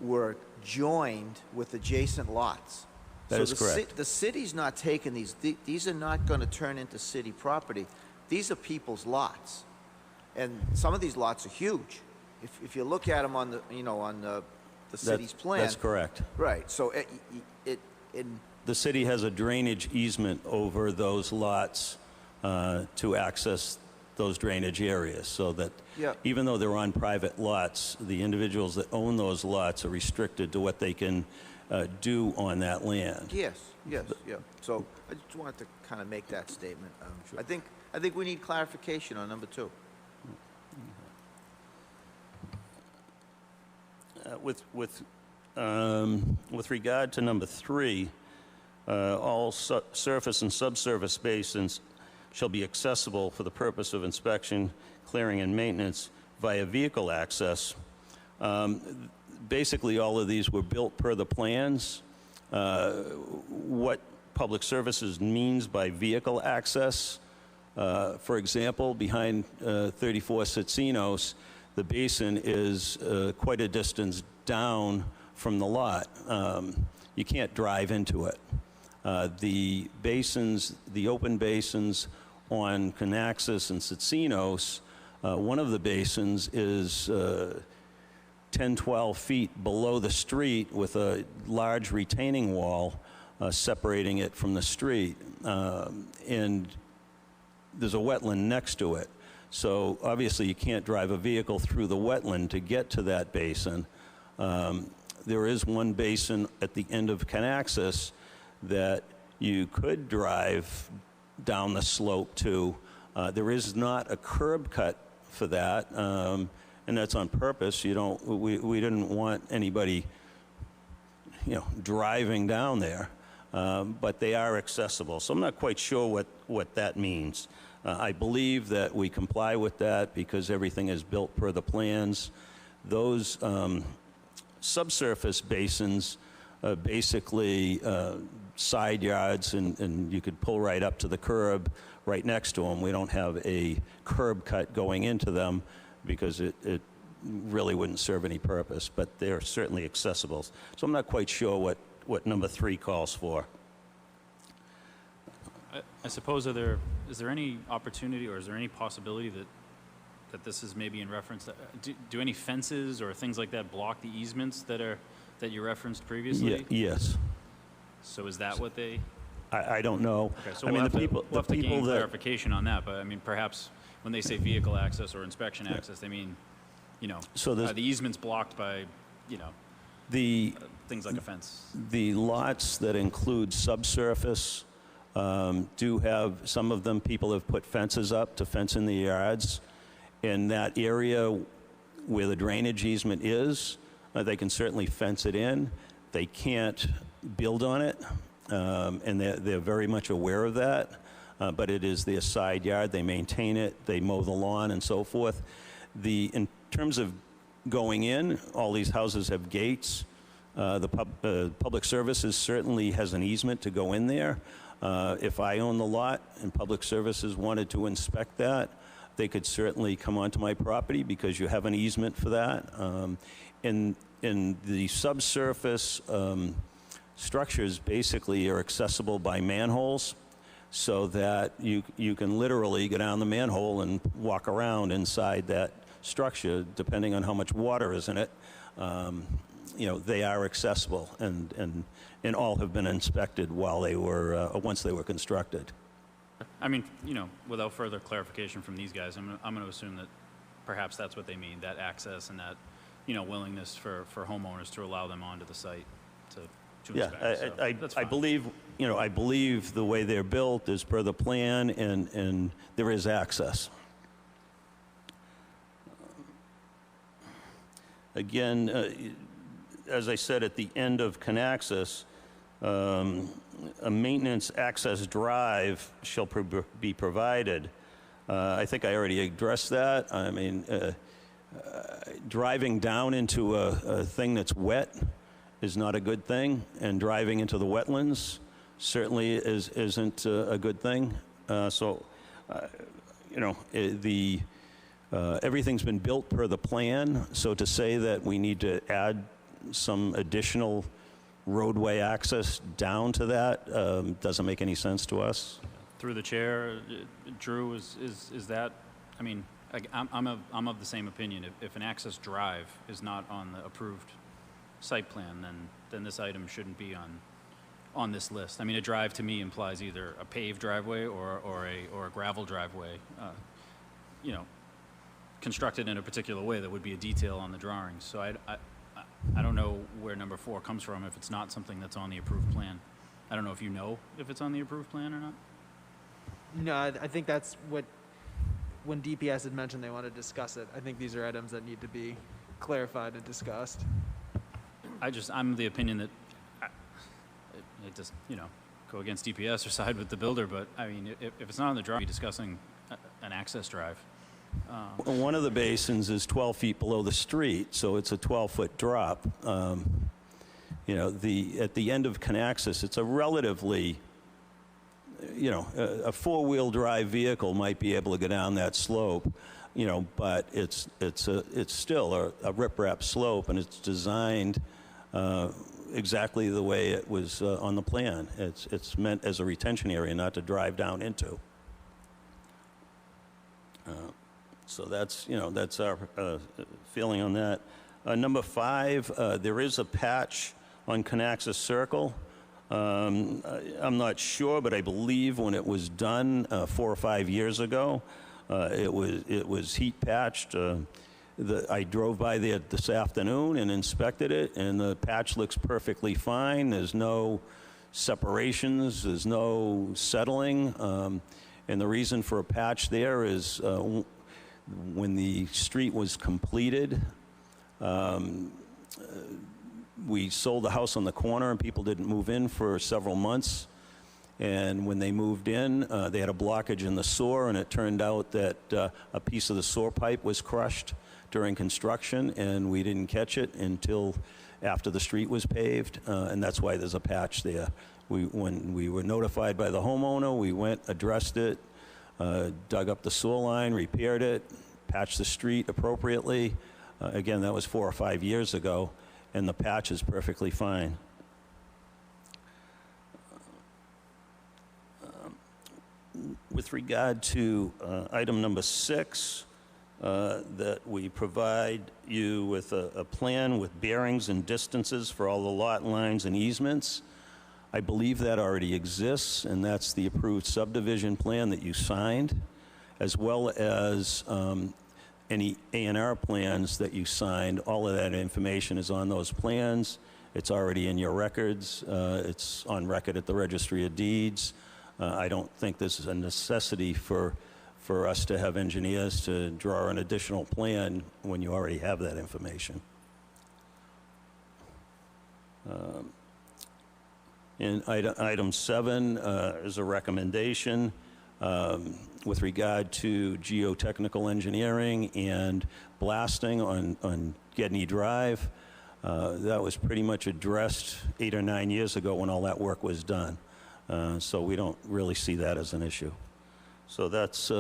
Speaker 7: were joined with adjacent lots.
Speaker 8: That is correct.
Speaker 7: The city's not taking these. These are not going to turn into city property. These are people's lots. And some of these lots are huge. If you look at them on the, you know, on the city's plan.
Speaker 8: That's correct.
Speaker 7: Right, so
Speaker 8: The city has a drainage easement over those lots to access those drainage areas, so that
Speaker 7: Yeah.
Speaker 8: even though they're on private lots, the individuals that own those lots are restricted to what they can do on that land.
Speaker 7: yes, yeah. So I just wanted to kind of make that statement. I think we need clarification on number 2.
Speaker 8: With regard to number 3, all surface and subsurface basins shall be accessible for the purpose of inspection, clearing, and maintenance via vehicle access. Basically, all of these were built per the plans. What Public Services means by vehicle access, for example, behind 34 Cicinos, the basin is quite a distance down from the lot. You can't drive into it. The basins, the open basins on Kanax and Cicinos, one of the basins is 10, 12 feet below the street with a large retaining wall separating it from the street. And there's a wetland next to it. So obviously you can't drive a vehicle through the wetland to get to that basin. There is one basin at the end of Kanaxas that you could drive down the slope to. There is not a curb cut for that, and that's on purpose. We didn't want anybody, driving down there, but they are accessible. So I'm not quite sure what that means. I believe that we comply with that because everything is built per the plans. Those subsurface basins, basically side yards, and you could pull right up to the curb right next to them. We don't have a curb cut going into them because it really wouldn't serve any purpose, but they're certainly accessible. So I'm not quite sure what number 3 calls for.
Speaker 4: I suppose, is there any opportunity or is there any possibility that this is maybe in reference to, do any fences or things like that block the easements that you referenced previously?
Speaker 8: Yes.
Speaker 4: So is that what they?
Speaker 8: I don't know.
Speaker 4: Okay, so we'll have to gain clarification on that, but I mean, perhaps when they say vehicle access or inspection access, they mean,
Speaker 8: So
Speaker 4: the easement's blocked by, things like a fence.
Speaker 8: The lots that include subsurface do have, some of them, people have put fences up to fence in the yards. In that area where the drainage easement is, they can certainly fence it in. They can't build on it, and they're very much aware of that. But it is their side yard. They maintain it. They mow the lawn and so forth. In terms of going in, all these houses have gates. The Public Services certainly has an easement to go in there. If I own the lot and Public Services wanted to inspect that, they could certainly come onto my property because you have an easement for that. In the subsurface structures basically are accessible by manholes, so that you can literally go down the manhole and walk around inside that structure, depending on how much water is in it. They are accessible, and all have been inspected while they were once they were constructed.
Speaker 4: I mean, without further clarification from these guys, I'm going to assume that perhaps that's what they mean, that access and that, willingness for homeowners to allow them onto the site to inspect. So that's
Speaker 8: I
Speaker 4: fine.
Speaker 8: believe the way they're built is per the plan, and there is access. Again, as I said at the end of Kanaxas, a maintenance access drive shall be provided. I think I already addressed that. I mean, driving down into a thing that's wet is not a good thing, and driving into the wetlands certainly isn't a good thing. Everything's been built per the plan, so to say that we need to add some additional roadway access down to that doesn't make any sense to us.
Speaker 4: Through the chair, Drew, is that, I mean, I'm of the same opinion. If an access drive is not on the approved site plan, then this item shouldn't be on this list. I mean, a drive to me implies either a paved driveway or a gravel driveway, you know, constructed in a particular way that would be a detail on the drawings. So I don't know where number 4 comes from if it's not something that's on the approved plan. I don't know if you know if it's on the approved plan or not.
Speaker 2: No, I think that's what, when DPS had mentioned they want to discuss it, I think these are items that need to be clarified and discussed.
Speaker 4: I'm of the opinion that it just, you know, go against DPS or side with the builder, but I mean, if it's not on the drawing, be discussing an access drive.
Speaker 8: One of the basins is 12 feet below the street, so it's a 12-foot drop. You know, at the end of Kanaxis, it's a relatively, you know, a four-wheel drive vehicle might be able to go down that slope, you know, but it's still a riprap slope, and it's designed exactly the way it was on the plan. It's meant as a retention area, not to drive down into. So that's, you know, that's our feeling on that. Number 5, there is a patch on Kanaxis Circle. I'm not sure, but I believe when it was done 4 or 5 years ago, it was heat patched. I drove by there this afternoon and inspected it, and the patch looks perfectly fine. There's no separations, there's no settling, and the reason for a patch there is when the street was completed, we sold the house on the corner, and people didn't move in for several months. And when they moved in, they had a blockage in the sewer, and it turned out that a piece of the sewer pipe was crushed during construction, and we didn't catch it until after the street was paved, and that's why there's a patch there. When we were notified by the homeowner, we went, addressed it, dug up the sewer line, repaired it, patched the street appropriately. Again, that was 4 or 5 years ago, and the patch is perfectly fine. With regard to item number 6, that we provide you with a plan with bearings and distances for all the lot lines and easements. I believe that already exists, and that's the approved subdivision plan that you signed, as well as any A&R plans that you signed. All of that information is on those plans. It's already in your records. It's on record at the Registry of Deeds. I don't think this is a necessity for us to have engineers to draw an additional plan when you already have that information. In item 7 is a recommendation with regard to geotechnical engineering and blasting on Gedney Drive. That was pretty much addressed 8 or 9 years ago when all that work was done. So we don't really see that as an issue. So that's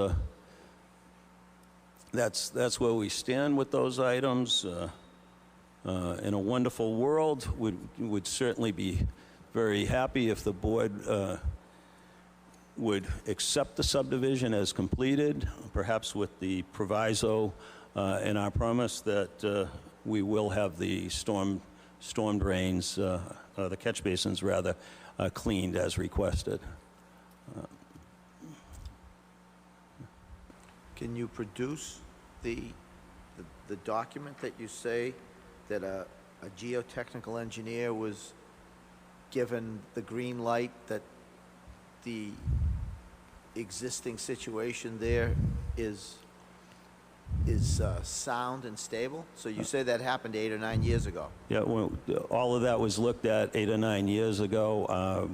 Speaker 8: where we stand with those items. In a wonderful world, would certainly be very happy if the board would accept the subdivision as completed, perhaps with the proviso and our promise that we will have the storm drains, the catch basins rather, cleaned as requested.
Speaker 7: Can you produce the document that you say that a geotechnical engineer was given the green light that the existing situation there is sound and stable? So you say that happened 8 or 9 years ago?
Speaker 8: Yeah, well, all of that was looked at 8 or 9 years ago.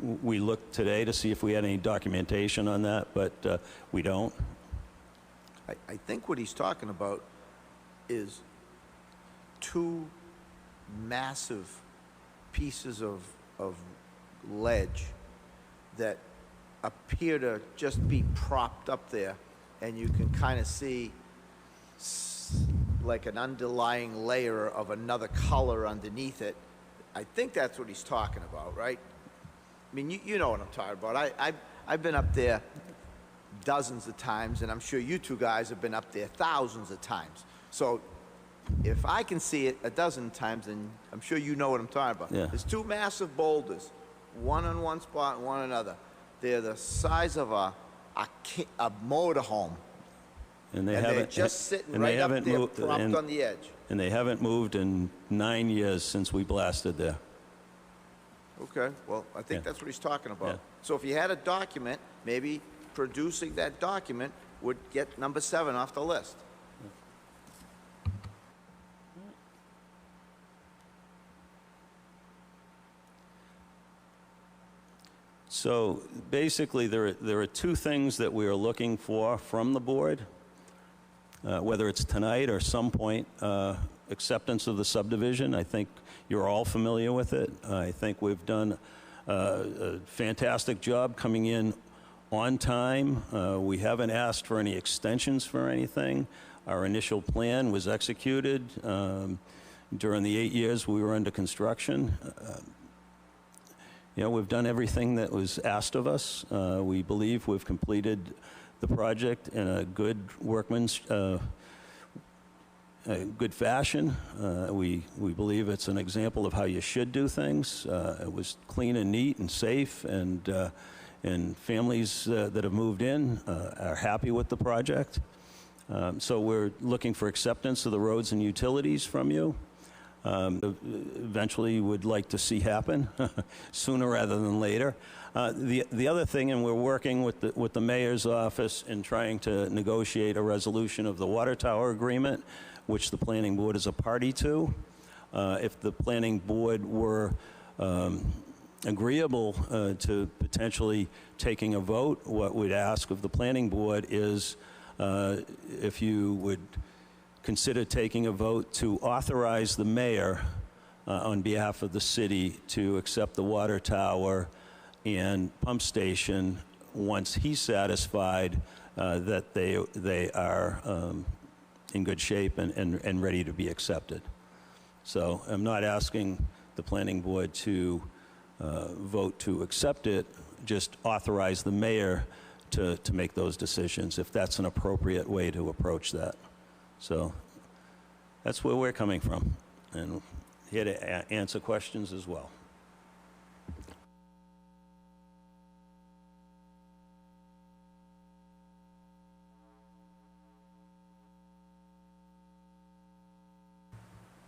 Speaker 8: We looked today to see if we had any documentation on that, but we don't.
Speaker 7: I think what he's talking about is 2 massive pieces of ledge that appear to just be propped up there, and you can kind of see like an underlying layer of another color underneath it. I think that's what he's talking about, right? I mean, you know what I'm talking about. I've been up there dozens of times, and I'm sure you two guys have been up there thousands of times. So if I can see it a dozen times, then I'm sure you know what I'm talking about.
Speaker 8: Yeah.
Speaker 7: There's two massive boulders, one on one spot and one on another. They're the size of a motorhome.
Speaker 8: And they
Speaker 7: And they're
Speaker 8: haven't.
Speaker 7: just sitting
Speaker 8: and they
Speaker 7: right up
Speaker 8: haven't
Speaker 7: there,
Speaker 8: moved-
Speaker 7: propped on the edge.
Speaker 8: And they haven't moved in 9 years since we blasted there.
Speaker 7: Okay, well, I think
Speaker 8: Yeah.
Speaker 7: that's what he's talking about.
Speaker 8: Yeah.
Speaker 7: So if you had a document, maybe producing that document would get number 7 off the list.
Speaker 8: So basically, there are two things that we are looking for from the board, whether it's tonight or some point, acceptance of the subdivision. I think you're all familiar with it. I think we've done a fantastic job coming in on time. We haven't asked for any extensions for anything. Our initial plan was executed during the 8 years we were under construction. We've done everything that was asked of us. We believe we've completed the project in a good good fashion. We believe it's an example of how you should do things. It was clean and neat and safe, and families that have moved in are happy with the project. So we're looking for acceptance of the roads and utilities from you. Eventually would like to see happen sooner rather than later. The other thing, and we're working with the mayor's office in trying to negotiate a resolution of the water tower agreement, which the planning board is a party to. If the planning board were agreeable to potentially taking a vote, what we'd ask of the planning board is if you would consider taking a vote to authorize the mayor on behalf of the city to accept the water tower and pump station once he's satisfied that they are in good shape and ready to be accepted. So I'm not asking the planning board to vote to accept it, just authorize the mayor to make those decisions, if that's an appropriate way to approach that. So that's where we're coming from, and here to answer questions as well.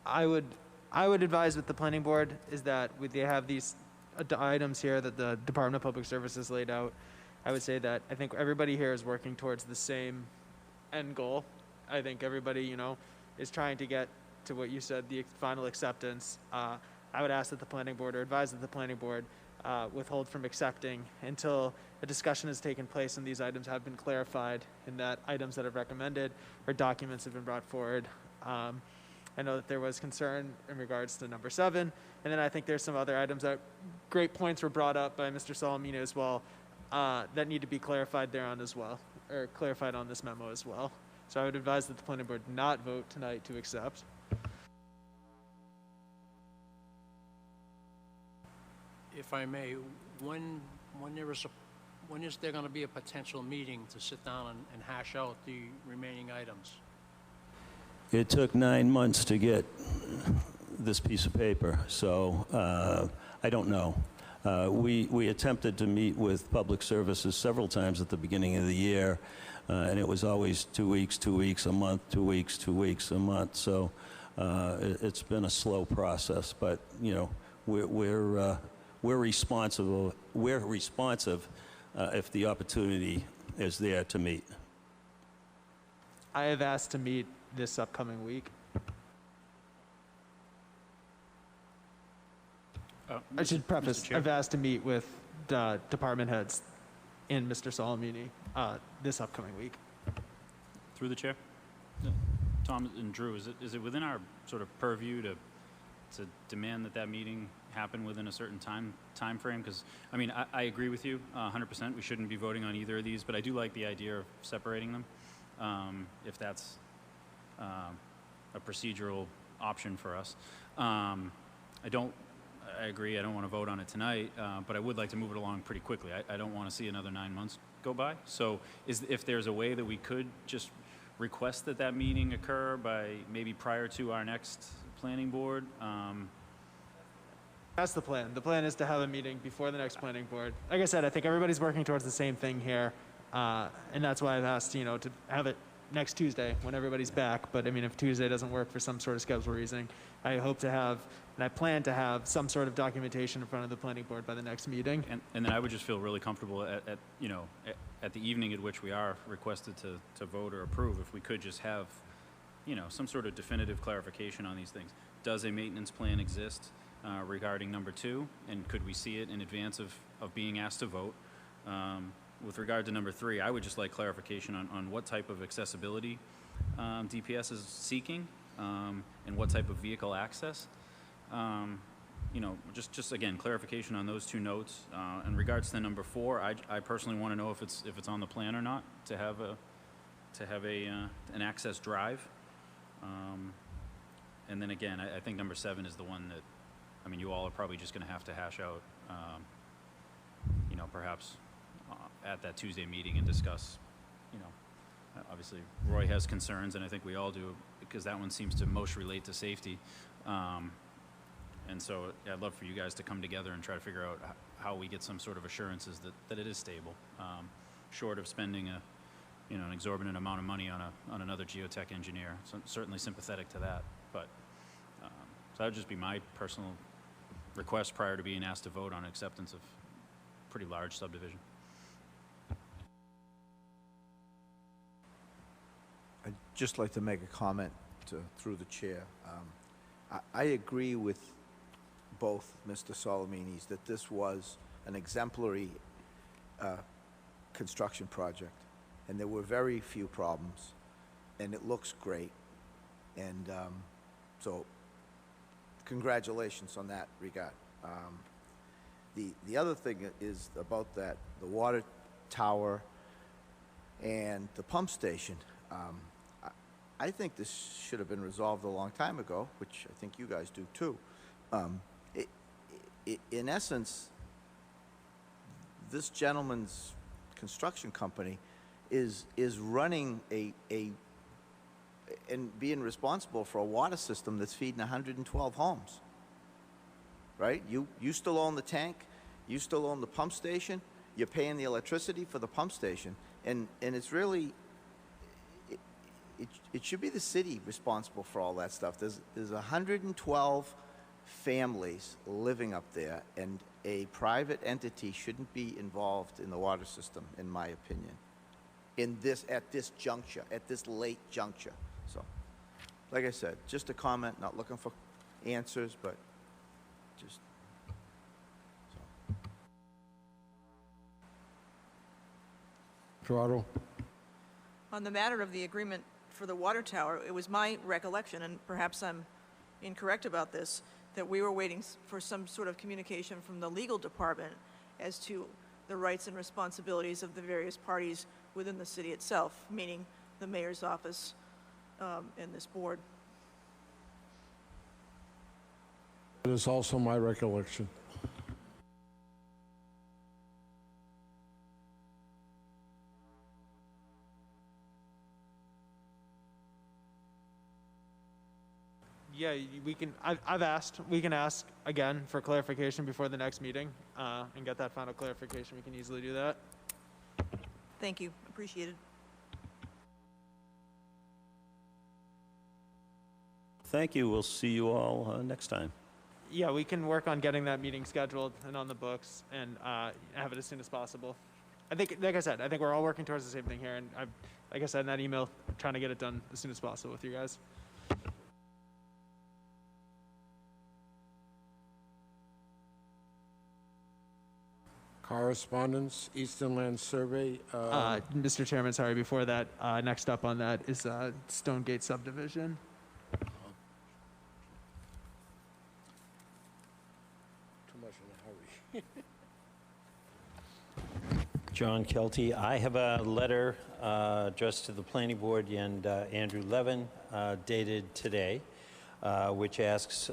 Speaker 2: I would advise with the planning board is that they have these items here that the Department of Public Services laid out. I would say that I think everybody here is working towards the same end goal. I think everybody, is trying to get to what you said, the final acceptance. I would ask that the planning board, or advise that the planning board, withhold from accepting until a discussion has taken place and these items have been clarified, and that items that have recommended or documents have been brought forward. I know that there was concern in regards to number 7, and then I think there's some other items that great points were brought up by Mr. Salamino as well that need to be clarified thereon as well, or clarified on this memo as well. So I would advise that the planning board not vote tonight to accept.
Speaker 3: If I may, when is there going to be a potential meeting to sit down and hash out the remaining items?
Speaker 8: It took 9 months to get this piece of paper, so I don't know. We attempted to meet with Public Services several times at the beginning of the year, and it was always 2 weeks, 2 weeks, a month, 2 weeks, 2 weeks, a month. So it's been a slow process, but we're responsible. We're responsive if the opportunity is there to meet.
Speaker 2: I have asked to meet this upcoming week. I should preface,
Speaker 4: Chair?
Speaker 2: I've asked to meet with department heads and Mr. Salamini this upcoming week.
Speaker 4: Through the chair? Tom and Drew, is it within our sort of purview to demand that meeting happen within a certain time frame? Because, I agree with you 100%. We shouldn't be voting on either of these, but I do like the idea of separating them, if that's a procedural option for us. I agree, I don't want to vote on it tonight, but I would like to move it along pretty quickly. I don't want to see another 9 months go by. So if there's a way that we could just request that that meeting occur by maybe prior to our next planning board,
Speaker 2: That's the plan. The plan is to have a meeting before the next planning board. Like I said, I think everybody's working towards the same thing here. And that's why I've asked, to have it next Tuesday when everybody's back. But I mean, if Tuesday doesn't work for some sort of schedule reason, I hope to have, and I plan to have some sort of documentation in front of the planning board by the next meeting.
Speaker 4: and then I would just feel really comfortable at the evening at which we are requested to vote or approve, if we could just have, some sort of definitive clarification on these things. Does a maintenance plan exist regarding number 2, and could we see it in advance of being asked to vote? With regard to number 3, I would just like clarification on what type of accessibility DPS is seeking, and what type of vehicle access. Just again, clarification on those 2 notes. In regards to number 4, I personally want to know if it's on the plan or not to have an access drive. And then again, I think number 7 is the one that, you all are probably just going to have to hash out, perhaps at that Tuesday meeting and discuss. Obviously Roy has concerns, and I think we all do, because that one seems to most relate to safety. And so I'd love for you guys to come together and try to figure out how we get some sort of assurances that it is stable, short of spending an exorbitant amount of money on another geotech engineer. So certainly sympathetic to that, but so that would just be my personal request prior to being asked to vote on acceptance of pretty large subdivision.
Speaker 7: I'd just like to make a comment through the chair. I agree with both Mr. Solomines that this was an exemplary construction project, and there were very few problems, and it looks great. And so congratulations on that regard. The other thing is about the water tower and the pump station. I think this should have been resolved a long time ago, which I think you guys do too. In essence, this gentleman's construction company is running and being responsible for a water system that's feeding 112 homes. Right? You still own the tank, you still own the pump station, you're paying the electricity for the pump station, and it's really, it should be the city responsible for all that stuff. There's 112 families living up there, and a private entity shouldn't be involved in the water system, in my opinion, at this juncture, at this late juncture. So, like I said, just a comment, not looking for answers, but just, so.
Speaker 1: Gerardo?
Speaker 6: On the matter of the agreement for the water tower, it was my recollection, and perhaps I'm incorrect about this, that we were waiting for some sort of communication from the legal department as to the rights and responsibilities of the various parties within the city itself, meaning the mayor's office and this board.
Speaker 1: That is also my recollection.
Speaker 2: Yeah, we can, I've asked, we can ask again for clarification before the next meeting and get that final clarification. We can easily do that.
Speaker 6: Thank you, appreciate it.
Speaker 8: Thank you. We'll see you all next time.
Speaker 2: Yeah, we can work on getting that meeting scheduled and on the books and have it as soon as possible. I think, like I said, I think we're all working towards the same thing here, and like I said in that email, trying to get it done as soon as possible with you guys.
Speaker 1: Correspondence, Eastern Land Survey.
Speaker 2: Mr. Chairman, sorry, before that, next up on that is Stonegate Subdivision.
Speaker 1: Too much in a hurry.
Speaker 5: John Kelty. I have a letter addressed to the planning board and Andrew Levin dated today, which asks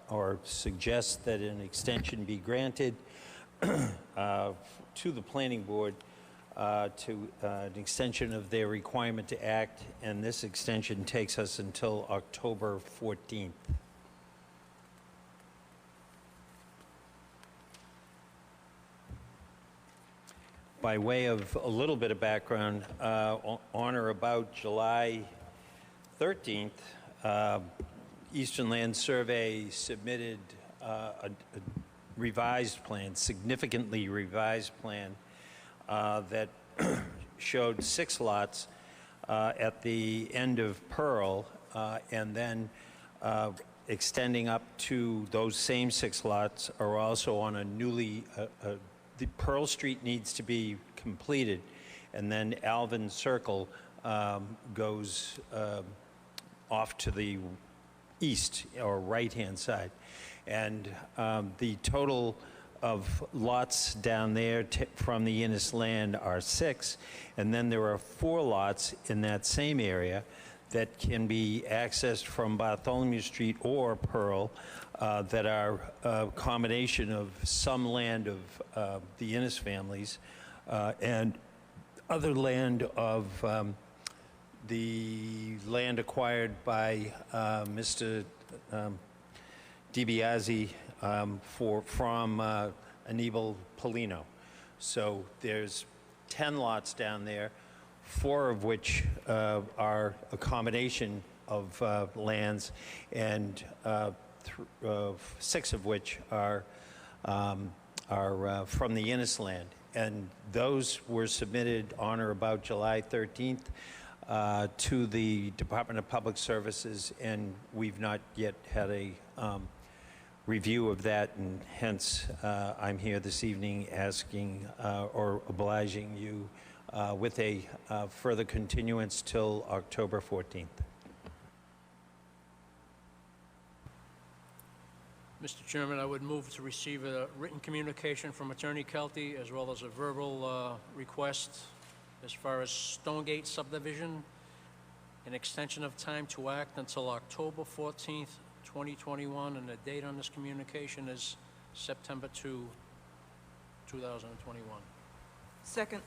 Speaker 5: or suggests that an extension be granted to the planning board to an extension of their requirement to act, and this extension takes us until October 14th. By way of a little bit of background, on or about July 13th, Eastern Land Survey submitted a revised plan, significantly revised plan, that showed 6 lots at the end of Pearl, and then extending up to those same 6 lots are also on a newly, the Pearl Street needs to be completed, and then Alvin Circle goes off to the east or right-hand side. And the total of lots down there from the Innis land are 6, and then there are 4 lots in that same area that can be accessed from Bartholomew Street or Pearl that are a combination of some land of the Innis families and other land of the land acquired by Mr. DiBiase from Anibal Polino. So there's 10 lots down there, 4 of which are a combination of lands, and 6 of which are from the Innis land. And those were submitted on or about July 13th to the Department of Public Services, and we've not yet had a review of that, and hence I'm here this evening asking or obliging you with a further continuance till October 14th.
Speaker 3: Mr. Chairman, I would move to receive a written communication from Attorney Kelty as well as a verbal request as far as Stonegate subdivision, an extension of time to act until October 14th, 2021, and the date on this communication is September 2, 2021.
Speaker 6: Second.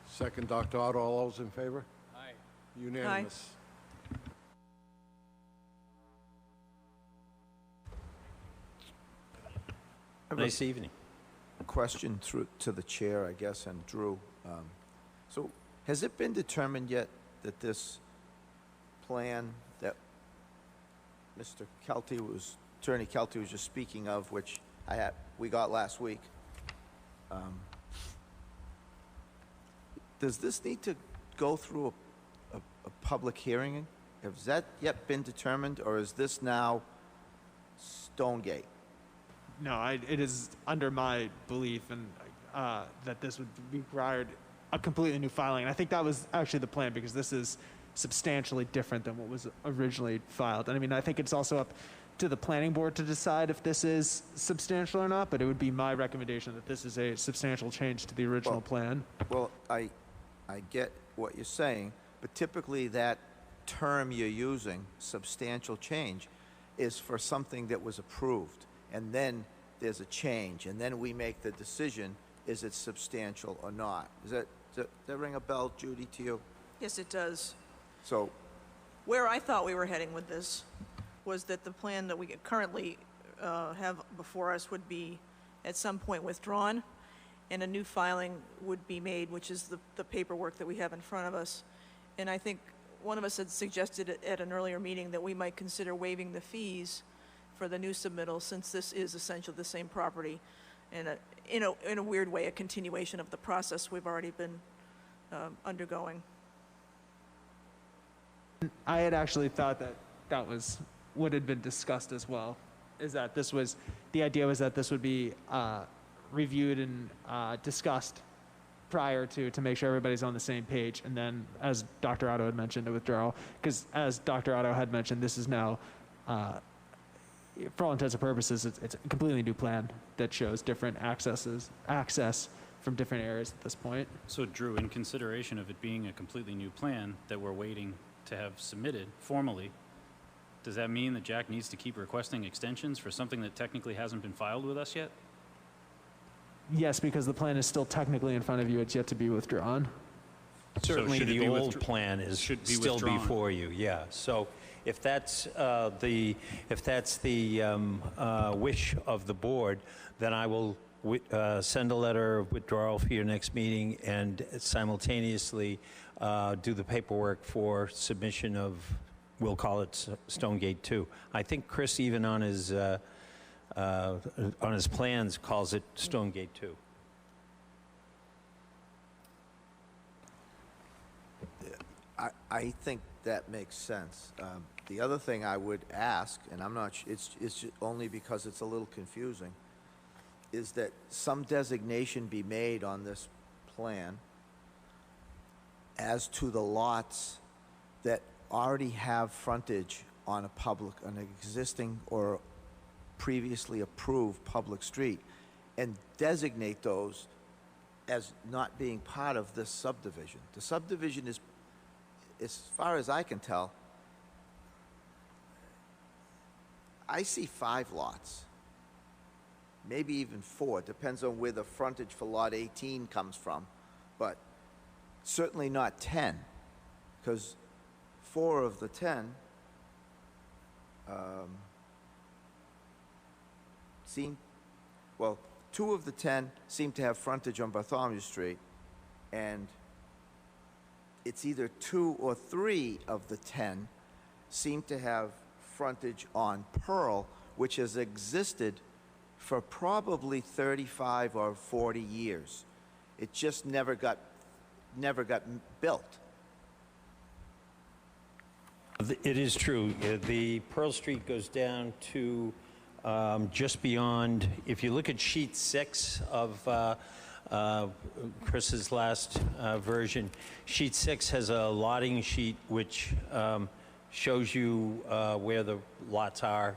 Speaker 1: Second, Dr. Otto, all those in favor?
Speaker 3: Aye.
Speaker 1: Unanimous.
Speaker 5: Nice evening.
Speaker 7: Question to the chair, I guess, and Drew. So has it been determined yet that this plan that Attorney Kelty was just speaking of, which we got last week, does this need to go through a public hearing? Has that yet been determined, or is this now Stonegate?
Speaker 2: No, it is under my belief and that this would require a completely new filing. And I think that was actually the plan, because this is substantially different than what was originally filed. And I mean, I think it's also up to the planning board to decide if this is substantial or not, but it would be my recommendation that this is a substantial change to the original plan.
Speaker 7: Well, I get what you're saying, but typically that term you're using, substantial change, is for something that was approved, and then there's a change, and then we make the decision, is it substantial or not? Does that ring a bell, Judy, to you?
Speaker 6: Yes, it does.
Speaker 7: So,
Speaker 6: Where I thought we were heading with this was that the plan that we currently have before us would be at some point withdrawn, and a new filing would be made, which is the paperwork that we have in front of us. And I think one of us had suggested at an earlier meeting that we might consider waiving the fees for the new submittal, since this is essentially the same property, and in a weird way, a continuation of the process we've already been undergoing.
Speaker 2: I had actually thought that was what had been discussed as well, is that the idea was that this would be reviewed and discussed prior to make sure everybody's on the same page, and then, as Dr. Otto had mentioned, a withdrawal, because as Dr. Otto had mentioned, this is now, for all intents and purposes, it's a completely new plan that shows different access from different areas at this point.
Speaker 4: So Drew, in consideration of it being a completely new plan that we're waiting to have submitted formally, does that mean that Jack needs to keep requesting extensions for something that technically hasn't been filed with us yet?
Speaker 2: Yes, because the plan is still technically in front of you, it's yet to be withdrawn.
Speaker 5: Certainly,
Speaker 4: should it
Speaker 5: the
Speaker 4: be
Speaker 5: old
Speaker 4: withdraw-
Speaker 5: plan is
Speaker 4: should be
Speaker 5: still
Speaker 4: withdrawn.
Speaker 5: before you, yeah. So if that's the wish of the board, then I will send a letter of withdrawal for your next meeting and simultaneously do the paperwork for submission of, we'll call it Stonegate 2. I think Chris, even on his plans, calls it Stonegate 2.
Speaker 7: I think that makes sense. The other thing I would ask, and I'm not, it's only because it's a little confusing, is that some designation be made on this plan as to the lots that already have frontage on an existing or previously approved public street, and designate those as not being part of this subdivision. The subdivision is, as far as I can tell, I see 5 lots, maybe even 4. It depends on where the frontage for Lot 18 comes from, but certainly not 10, because 4 of the 10 seem, well, 2 of the 10 seem to have frontage on Bartholomew Street, and it's either 2 or 3 of the 10 seem to have frontage on Pearl, which has existed for probably 35 or 40 years. It just never got built.
Speaker 5: It is true. The Pearl Street goes down to just beyond, if you look at sheet 6 of Chris's last version, sheet 6 has a lotting sheet which shows you where the lots are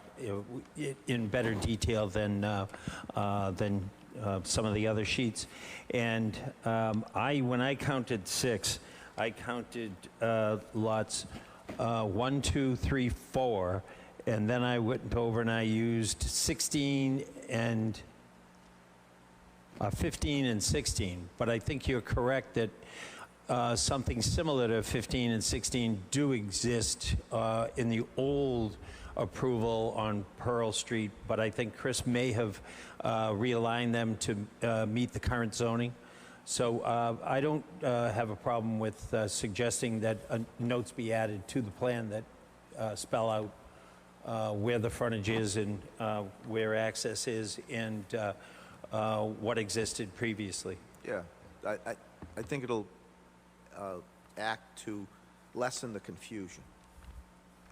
Speaker 5: in better detail than some of the other sheets. And when I counted 6, I counted lots 1, 2, 3, 4, and then I went over and I used 16 and 15 and 16. But I think you're correct that something similar to 15 and 16 do exist in the old approval on Pearl Street, but I think Chris may have realigned them to meet the current zoning. So I don't have a problem with suggesting that notes be added to the plan that spell out where the frontage is and where access is and what existed previously.
Speaker 7: Yeah, I think it'll act to lessen the confusion.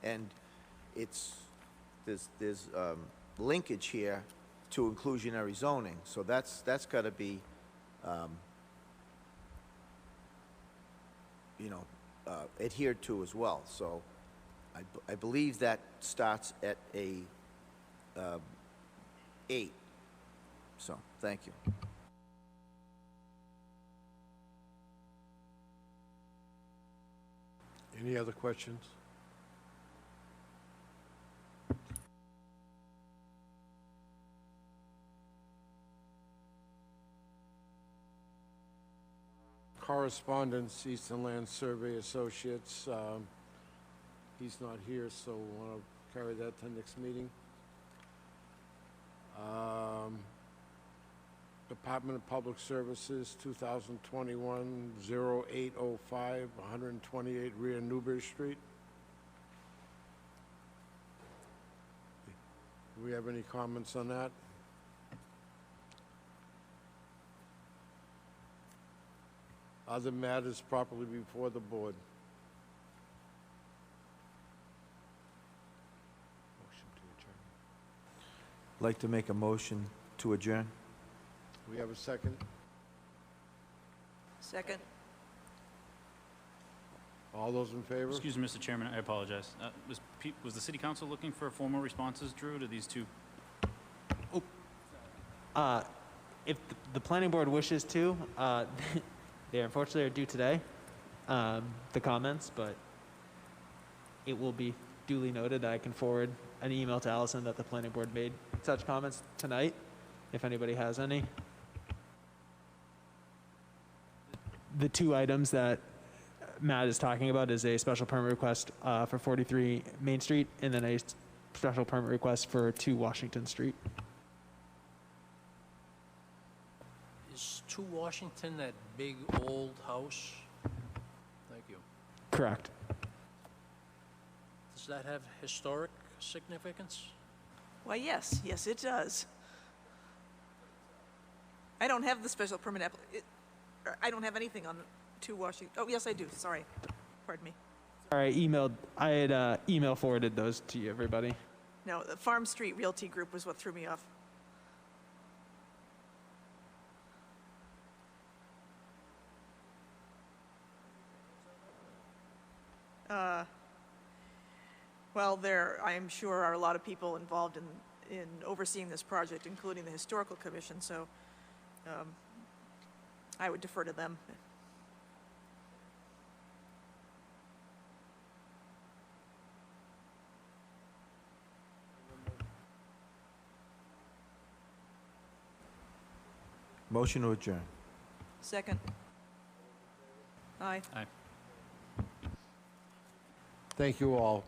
Speaker 7: And there's linkage here to inclusionary zoning, so that's got to be, adhered to as well. So I believe that starts at a 8. So, thank you.
Speaker 1: Any other questions? Correspondence, Eastern Land Survey Associates. He's not here, so we'll want to carry that to the next meeting. Department of Public Services, 2021-0805, 128 Rear Newbury Street. Do we have any comments on that? Other matters properly before the board. Motion to adjourn.
Speaker 7: I'd like to make a motion to adjourn.
Speaker 1: Do we have a second?
Speaker 6: Second?
Speaker 1: All those in favor?
Speaker 4: Excuse me, Mr. Chairman, I apologize. Was the city council looking for formal responses, Drew, to these two?
Speaker 2: If the planning board wishes to, they unfortunately are due today, the comments, but it will be duly noted. I can forward an email to Allison that the planning board made such comments tonight, if anybody has any. the two items that Matt is talking about is a special permit request for 43 Main Street and then a special permit request for 2 Washington Street.
Speaker 3: Is 2 Washington that big old house? Thank you.
Speaker 2: Correct.
Speaker 3: Does that have historic significance?
Speaker 6: Why, yes, yes, it does. I don't have the special permit I don't have anything on 2 Washington. Oh, yes, I do, sorry. Pardon me.
Speaker 2: Sorry, I had email forwarded those to you, everybody.
Speaker 6: No, the Farm Street Realty Group was what threw me off. Well, I am sure are a lot of people involved in overseeing this project, including the Historical Commission, so I would defer to them.
Speaker 7: Motion to adjourn.
Speaker 6: Second. Aye.
Speaker 4: Aye.
Speaker 1: Thank you all.